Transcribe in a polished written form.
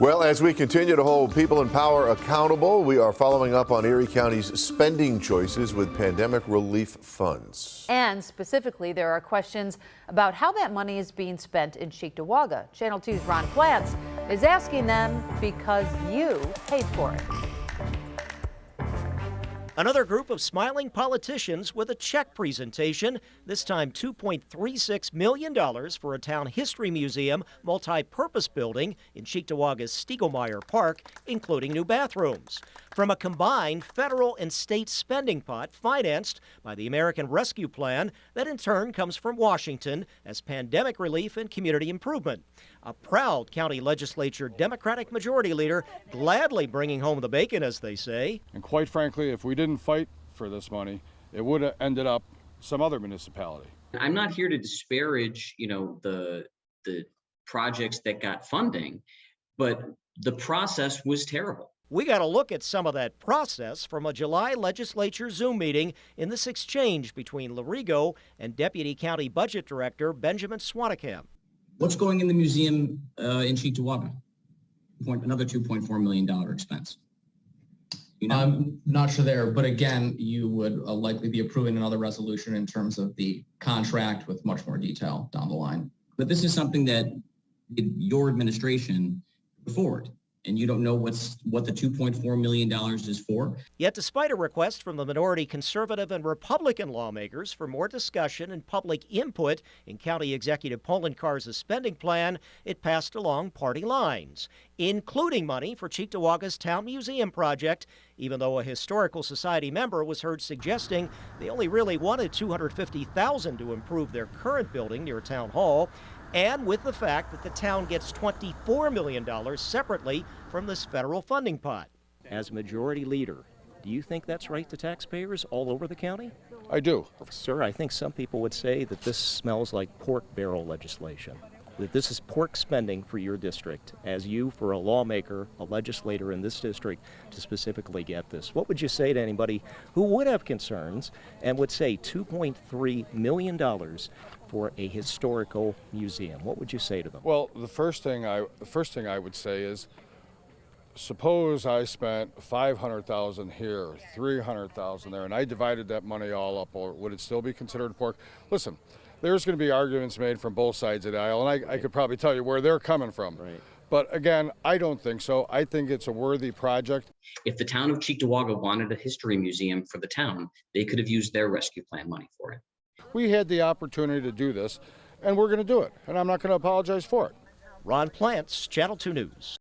Well, as we continue to hold people in power accountable, we are following up on Erie County's spending choices with pandemic relief funds. And specifically, there are questions about how that money is being spent in Cheektowga. Channel 2's Ron Plants is asking them because you paid for it. Another group of smiling politicians with a check presentation, this time $2.36 million for a town history museum multi-purpose building in Cheektowga's Stiglmeier Park, including new bathrooms. From a combined federal and state spending pot financed by the American Rescue Plan that in turn comes from Washington as pandemic relief and community improvement. A proud county legislature Democratic majority leader gladly bringing home the bacon, as they say. And quite frankly, if we didn't fight for this money, it would have ended up some other municipality. I'm not here to disparage, the projects that got funding, but the process was terrible. We got a look at some of that process from a July legislature Zoom meeting in this exchange between Larigo and Deputy County Budget Director Benjamin Swannekamp. What's going in the museum in Cheektowga? Another $2.4 million expense. I'm not sure there, but again, you would likely be approving another resolution in terms of the contract with much more detail down the line. But this is something that your administration put forward, and you don't know what the $2.4 million is for. Yet despite a request from the minority conservative and Republican lawmakers for more discussion and public input in County Executive Poloncar's spending plan, it passed along party lines, including money for Cheektowaga's Town Museum project, even though a Historical Society member was heard suggesting they only really wanted $250,000 to improve their current building near Town Hall, and with the fact that the town gets $24 million separately from this federal funding pot. As majority leader, do you think that's right to taxpayers all over the county? I do. Sir, I think some people would say that this smells like pork barrel legislation, that this is pork spending for your district, as you, for a lawmaker, a legislator in this district, to specifically get this. What would you say to anybody who would have concerns and would say $2.3 million for a historical museum? What would you say to them? Well, the first thing I would say is, suppose I spent $500,000 here, $300,000 there, and I divided that money all up, or would it still be considered pork? Listen, there's going to be arguments made from both sides of the aisle, and I could probably tell you where they're coming from. Right. But again, I don't think so. I think it's a worthy project. If the town of Cheektowga wanted a history museum for the town, they could have used their rescue plan money for it. We had the opportunity to do this, and we're going to do it, and I'm not going to apologize for it. Ron Plants, Channel 2 News.